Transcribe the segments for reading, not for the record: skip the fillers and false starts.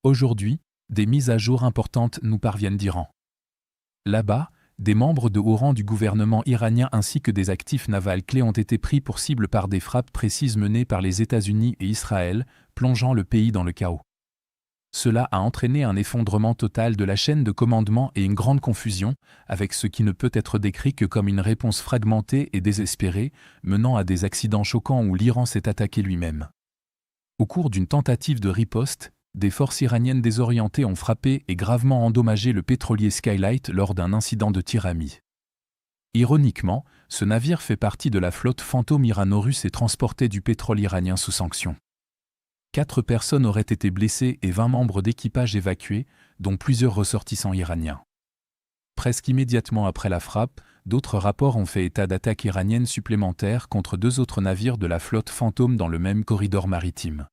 Aujourd'hui, des mises à jour importantes nous parviennent d'Iran. Là-bas, des membres de haut rang du gouvernement iranien ainsi que des actifs navals clés ont été pris pour cible par des frappes précises menées par les États-Unis et Israël, plongeant le pays dans le chaos. Cela a entraîné un effondrement total de la chaîne de commandement et une grande confusion, avec ce qui ne peut être décrit que comme une réponse fragmentée et désespérée, menant à des accidents choquants où l'Iran s'est attaqué lui-même. Au cours d'une tentative de riposte, des forces iraniennes désorientées ont frappé et gravement endommagé le pétrolier Skylight lors d'un incident de tir ami. Ironiquement, ce navire fait partie de la flotte fantôme irano-russe et transportait du pétrole iranien sous sanction. 4 personnes auraient été blessées et 20 membres d'équipage évacués, dont plusieurs ressortissants iraniens. Presque immédiatement après la frappe, d'autres rapports ont fait état d'attaques iraniennes supplémentaires contre 2 autres navires de la flotte fantôme dans le même corridor maritime.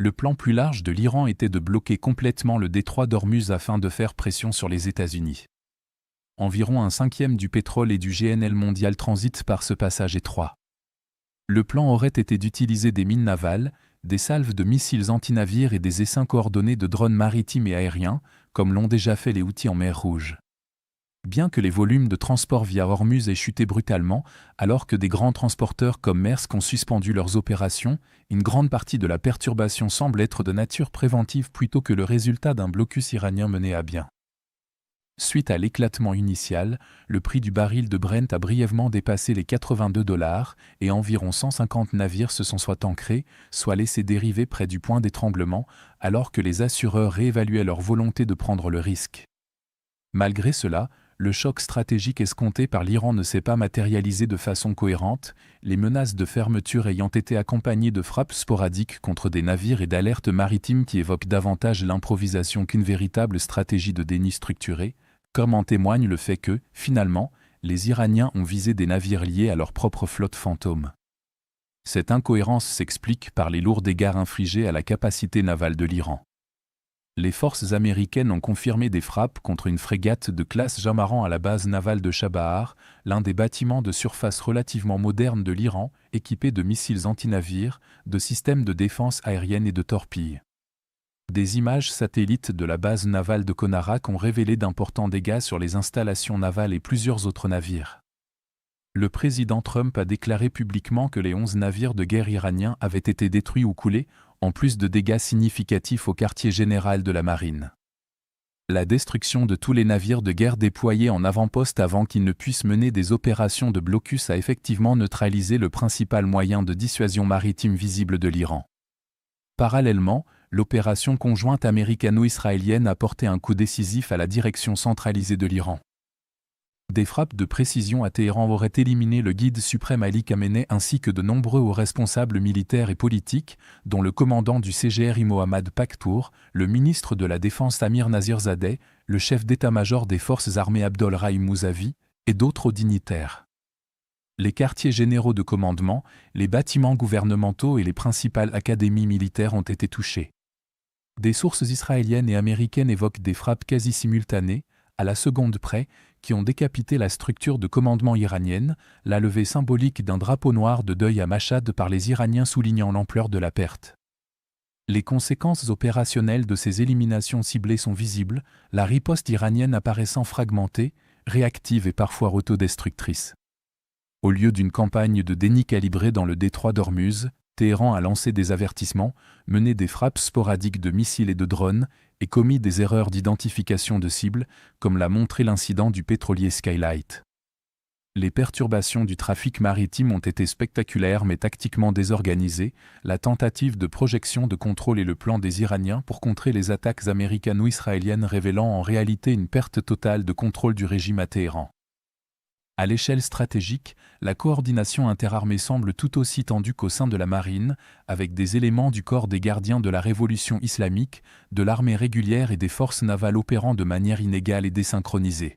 Le plan plus large de l'Iran était de bloquer complètement le détroit d'Ormuz afin de faire pression sur les États-Unis. Environ 1/5 du pétrole et du GNL mondial transitent par ce passage étroit. Le plan aurait été d'utiliser des mines navales, des salves de missiles antinavires et des essaims coordonnés de drones maritimes et aériens, comme l'ont déjà fait les Houthis en mer Rouge. Bien que les volumes de transport via Ormuz aient chuté brutalement, alors que des grands transporteurs comme Maersk ont suspendu leurs opérations, une grande partie de la perturbation semble être de nature préventive plutôt que le résultat d'un blocus iranien mené à bien. Suite à l'éclatement initial, le prix du baril de Brent a brièvement dépassé les $82 et environ 150 navires se sont soit ancrés, soit laissés dériver près du point d'étranglement, alors que les assureurs réévaluaient leur volonté de prendre le risque. Malgré cela, le choc stratégique escompté par l'Iran ne s'est pas matérialisé de façon cohérente, les menaces de fermeture ayant été accompagnées de frappes sporadiques contre des navires et d'alertes maritimes qui évoquent davantage l'improvisation qu'une véritable stratégie de déni structuré, comme en témoigne le fait que, finalement, les Iraniens ont visé des navires liés à leur propre flotte fantôme. Cette incohérence s'explique par les lourds dégâts infligés à la capacité navale de l'Iran. Les forces américaines ont confirmé des frappes contre une frégate de classe Jamaran à la base navale de Chabahar, l'un des bâtiments de surface relativement modernes de l'Iran, équipés de missiles antinavires, de systèmes de défense aérienne et de torpilles. Des images satellites de la base navale de Konarak ont révélé d'importants dégâts sur les installations navales et plusieurs autres navires. Le président Trump a déclaré publiquement que les 11 navires de guerre iraniens avaient été détruits ou coulés, en plus de dégâts significatifs au quartier général de la marine. La destruction de tous les navires de guerre déployés en avant-poste avant qu'ils ne puissent mener des opérations de blocus a effectivement neutralisé le principal moyen de dissuasion maritime visible de l'Iran. Parallèlement, l'opération conjointe américano-israélienne a porté un coup décisif à la direction centralisée de l'Iran. Des frappes de précision à Téhéran auraient éliminé le guide suprême Ali Khamenei ainsi que de nombreux hauts responsables militaires et politiques, dont le commandant du CGRI Mohammad Paktour, le ministre de la Défense Amir Nazirzadeh, le chef d'état-major des forces armées Abdol Rahim Mousavi, et d'autres hauts dignitaires. Les quartiers généraux de commandement, les bâtiments gouvernementaux et les principales académies militaires ont été touchés. Des sources israéliennes et américaines évoquent des frappes quasi simultanées, à la seconde près, qui ont décapité la structure de commandement iranienne, la levée symbolique d'un drapeau noir de deuil à Machhad par les Iraniens soulignant l'ampleur de la perte. Les conséquences opérationnelles de ces éliminations ciblées sont visibles, la riposte iranienne apparaissant fragmentée, réactive et parfois autodestructrice. Au lieu d'une campagne de déni calibrée dans le détroit d'Ormuz, Téhéran a lancé des avertissements, mené des frappes sporadiques de missiles et de drones, et commis des erreurs d'identification de cibles, comme l'a montré l'incident du pétrolier Skylight. Les perturbations du trafic maritime ont été spectaculaires mais tactiquement désorganisées, la tentative de projection de contrôle et le plan des Iraniens pour contrer les attaques américano-israéliennes révélant en réalité une perte totale de contrôle du régime à Téhéran. À l'échelle stratégique, la coordination interarmée semble tout aussi tendue qu'au sein de la marine, avec des éléments du corps des gardiens de la révolution islamique, de l'armée régulière et des forces navales opérant de manière inégale et désynchronisée.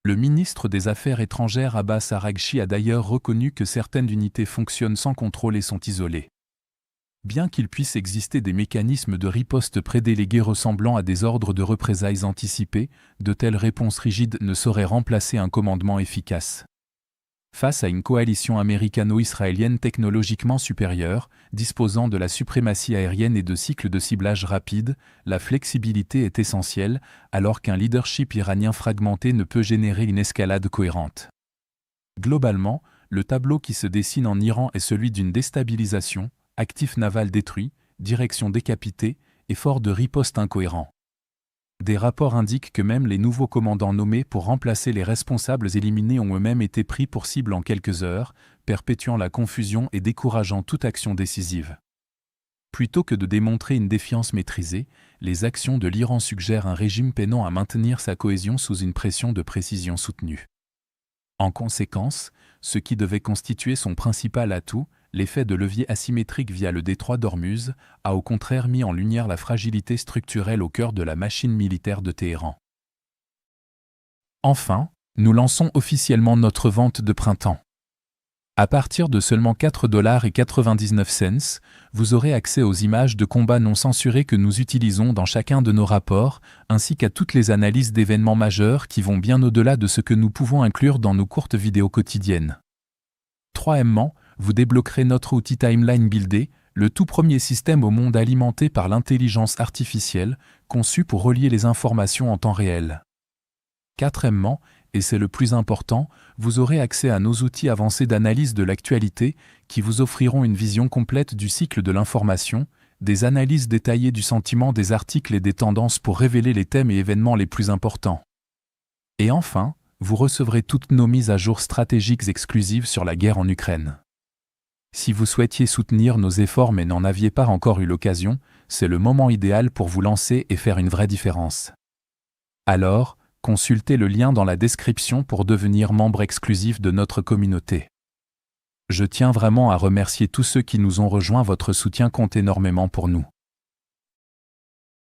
Le ministre des Affaires étrangères Abbas Araghchi a d'ailleurs reconnu que certaines unités fonctionnent sans contrôle et sont isolées. Bien qu'il puisse exister des mécanismes de riposte prédélégués ressemblant à des ordres de représailles anticipés, de telles réponses rigides ne sauraient remplacer un commandement efficace. Face à une coalition américano-israélienne technologiquement supérieure, disposant de la suprématie aérienne et de cycles de ciblage rapides, la flexibilité est essentielle, alors qu'un leadership iranien fragmenté ne peut générer une escalade cohérente. Globalement, le tableau qui se dessine en Iran est celui d'une déstabilisation, actif naval détruit, direction décapitée, effort de riposte incohérent. Des rapports indiquent que même les nouveaux commandants nommés pour remplacer les responsables éliminés ont eux-mêmes été pris pour cible en quelques heures, perpétuant la confusion et décourageant toute action décisive. Plutôt que de démontrer une défiance maîtrisée, les actions de l'Iran suggèrent un régime peinant à maintenir sa cohésion sous une pression de précision soutenue. En conséquence, ce qui devait constituer son principal atout, l'effet de levier asymétrique via le détroit d'Ormuz, a au contraire mis en lumière la fragilité structurelle au cœur de la machine militaire de Téhéran. Enfin, nous lançons officiellement notre vente de printemps. À partir de seulement $4,99, vous aurez accès aux images de combats non censurées que nous utilisons dans chacun de nos rapports, ainsi qu'à toutes les analyses d'événements majeurs qui vont bien au-delà de ce que nous pouvons inclure dans nos courtes vidéos quotidiennes. Troisièmement, vous débloquerez notre outil Timeline Builder, le tout premier système au monde alimenté par l'intelligence artificielle, conçu pour relier les informations en temps réel. Quatrièmement, et c'est le plus important, vous aurez accès à nos outils avancés d'analyse de l'actualité qui vous offriront une vision complète du cycle de l'information, des analyses détaillées du sentiment des articles et des tendances pour révéler les thèmes et événements les plus importants. Et enfin, vous recevrez toutes nos mises à jour stratégiques exclusives sur la guerre en Ukraine. Si vous souhaitiez soutenir nos efforts mais n'en aviez pas encore eu l'occasion, c'est le moment idéal pour vous lancer et faire une vraie différence. Alors, consultez le lien dans la description pour devenir membre exclusif de notre communauté. Je tiens vraiment à remercier tous ceux qui nous ont rejoints, votre soutien compte énormément pour nous.